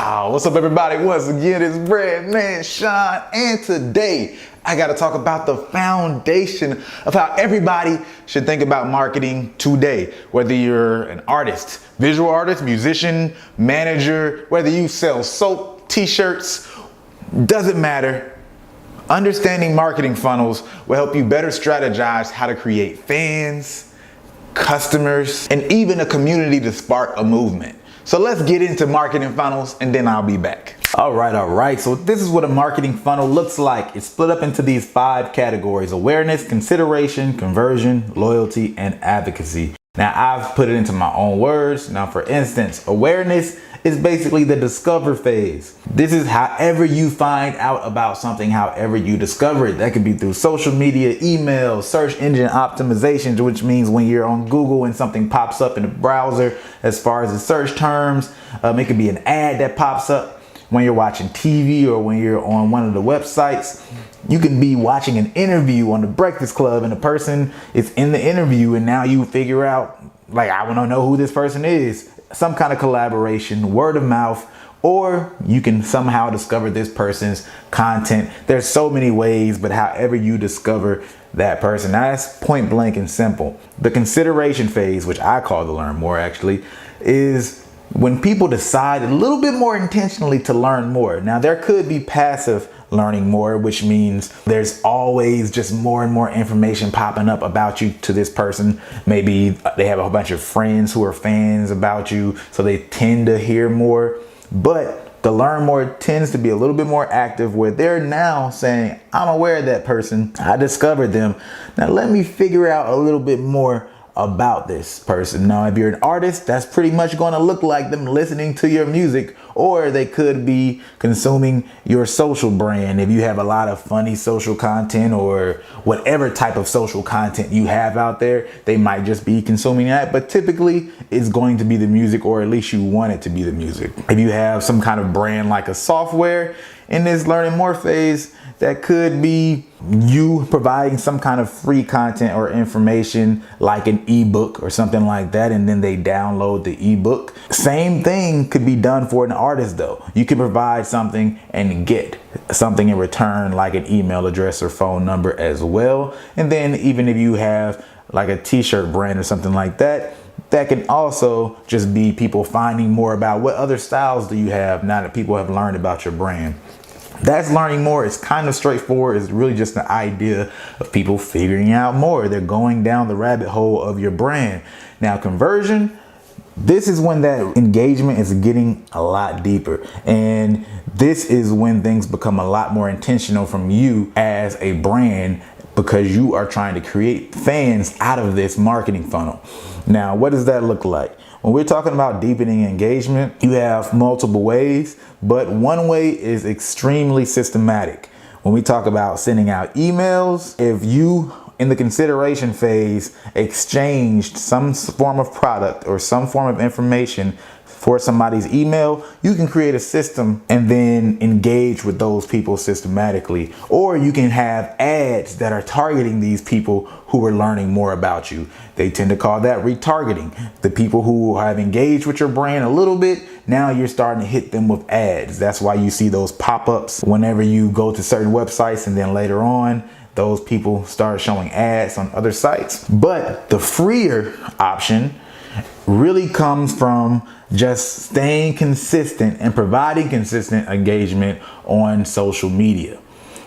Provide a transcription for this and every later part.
What's up, everybody? Once again, it's Bread Man Sean, and today I got to talk about the foundation of how everybody should think about marketing today. Whether you're an artist, visual artist, musician, manager, whether you sell soap, t-shirts, doesn't matter. Understanding marketing funnels will help you better strategize how to create fans, customers, and even a community to spark a movement. So let's get into marketing funnels and then I'll be back. All right. So this is what a marketing funnel looks like. It's split up into these 5 categories: awareness, consideration, conversion, loyalty, and advocacy. Now I've put it into my own words. Now, for instance, awareness is basically the discover phase. This is however you find out about something, however you discover it. That could be through social media, email, search engine optimizations, which means when you're on Google and something pops up in the browser as far as the search terms. It could be an ad that pops up when you're watching TV or when you're on one of the websites. You can be watching an interview on the Breakfast Club and the person is in the interview, and now you figure out, like, I want to know who this person is. Some kind of collaboration, word of mouth, or you can somehow discover this person's content. There's so many ways, but however you discover that person, that's point blank and simple. The consideration phase, which I call the learn more actually, is when people decide a little bit more intentionally to learn more. Now, there could be passive learning more, which means there's always just more and more information popping up about you to this person. Maybe they have a bunch of friends who are fans about you, so they tend to hear more. But the learn more tends to be a little bit more active, where they're now saying, I'm aware of that person, I discovered them, now let me figure out a little bit more about this person. Now, if you're an artist, that's pretty much going to look like them listening to your music, or they could be consuming your social brand. If you have a lot of funny social content or whatever type of social content you have out there, they might just be consuming that. But typically it's going to be the music, or at least you want it to be the music. If you have some kind of brand like a software in this learning more phase, that could be you providing some kind of free content or information like an ebook or something like that, and then they download the ebook. Same thing could be done for an artist though. You can provide something and get something in return, like an email address or phone number as well. And then even if you have like a t-shirt brand or something like that, that can also just be people finding more about what other styles do you have now that people have learned about your brand. That's learning more. It's kind of straightforward. It's really just the idea of people figuring out more. They're going down the rabbit hole of your brand. Now, conversion, this is when that engagement is getting a lot deeper. And this is when things become a lot more intentional from you as a brand, because you are trying to create fans out of this marketing funnel. Now, what does that look like? When we're talking about deepening engagement, you have multiple ways, but one way is extremely systematic. When we talk about sending out emails, if you in the consideration phase exchanged some form of product or some form of information for somebody's email, you can create a system and then engage with those people systematically. Or you can have ads that are targeting these people who are learning more about you. They tend to call that retargeting. The people who have engaged with your brand a little bit, now you're starting to hit them with ads. That's why you see those pop-ups whenever you go to certain websites, and then later on, those people start showing ads on other sites. But the freer option really comes from just staying consistent and providing consistent engagement on social media,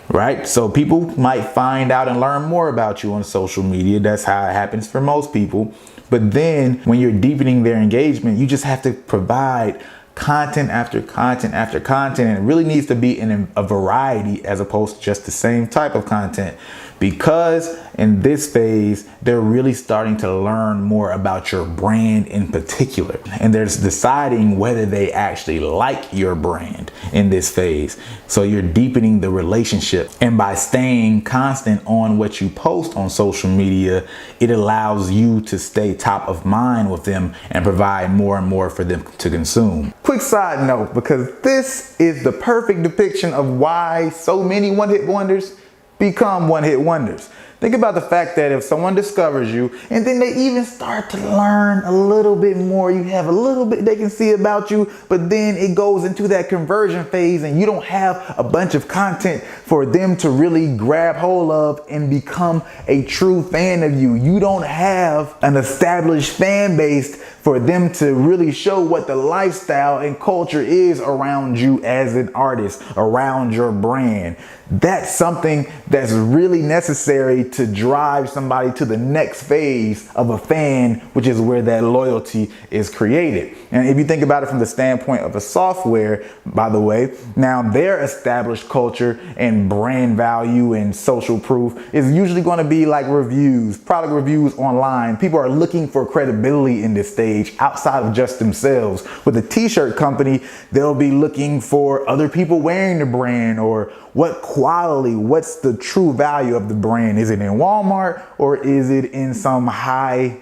right? So people might find out and learn more about you on social media. That's how it happens for most people. But then when you're deepening their engagement, you just have to provide content after content after content, and it really needs to be in a variety as opposed to just the same type of content, because in this phase they're really starting to learn more about your brand in particular, and they're deciding whether they actually like your brand in this phase. So you're deepening the relationship, and by staying constant on what you post on social media, it allows you to stay top of mind with them and provide more and more for them to consume. Quick side note, because this is the perfect depiction of why so many one-hit wonders become one-hit wonders. Think about the fact that if someone discovers you and then they even start to learn a little bit more, you have a little bit they can see about you, but then it goes into that conversion phase and you don't have a bunch of content for them to really grab hold of and become a true fan of you. You don't have an established fan base for them to really show what the lifestyle and culture is around you as an artist, around your brand. That's something that's really necessary to drive somebody to the next phase of a fan, which is where that loyalty is created. And if you think about it from the standpoint of a software, by the way, now their established culture and brand value and social proof is usually going to be like reviews, product reviews online. People are looking for credibility in this stage outside of just themselves. With a t-shirt company, they'll be looking for other people wearing the brand, or what quality, what's the true value of the brand? Is it in Walmart or is it in some higher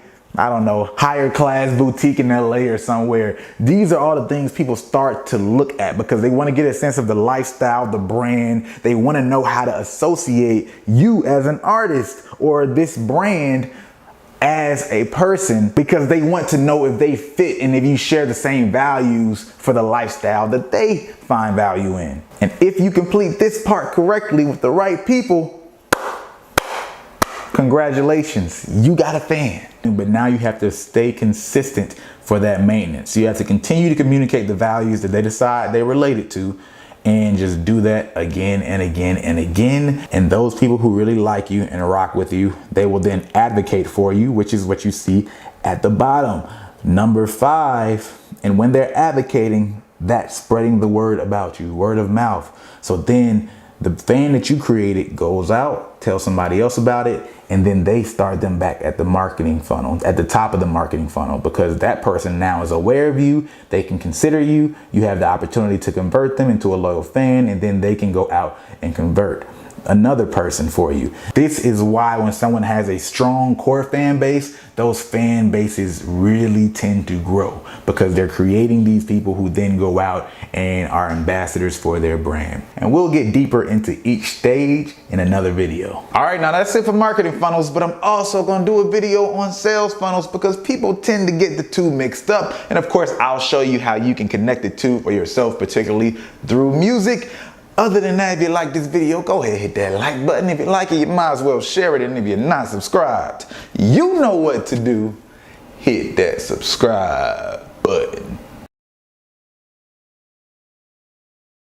class boutique in LA or somewhere? These are all the things people start to look at because they want to get a sense of the lifestyle, the brand. They want to know how to associate you as an artist or this brand as a person, because they want to know if they fit and if you share the same values for the lifestyle that they find value in. And if you complete this part correctly with the right people, congratulations, you got a fan. But now you have to stay consistent for that maintenance. You have to continue to communicate the values that they decide they're related to, and just do that again and again and again. And those people who really like you and rock with you, they will then advocate for you, which is what you see at the bottom. Number 5, and when they're advocating, that's spreading the word about you, word of mouth. So then the fan that you created goes out, tells somebody else about it, and then they start them back at the marketing funnel, at the top of the marketing funnel, because that person now is aware of you. They can consider you. You have the opportunity to convert them into a loyal fan, and then they can go out and convert another person for you. This is why when someone has a strong core fan base, those fan bases really tend to grow, because they're creating these people who then go out and are ambassadors for their brand. And we'll get deeper into each stage in another video. All right, now that's it for marketing funnels, but I'm also going to do a video on sales funnels because people tend to get the two mixed up. And of course, I'll show you how you can connect the two for yourself, particularly through music. Other than that, if you like this video, go ahead and hit that like button. If you like it, you might as well share it. And if you're not subscribed, you know what to do. Hit that subscribe button.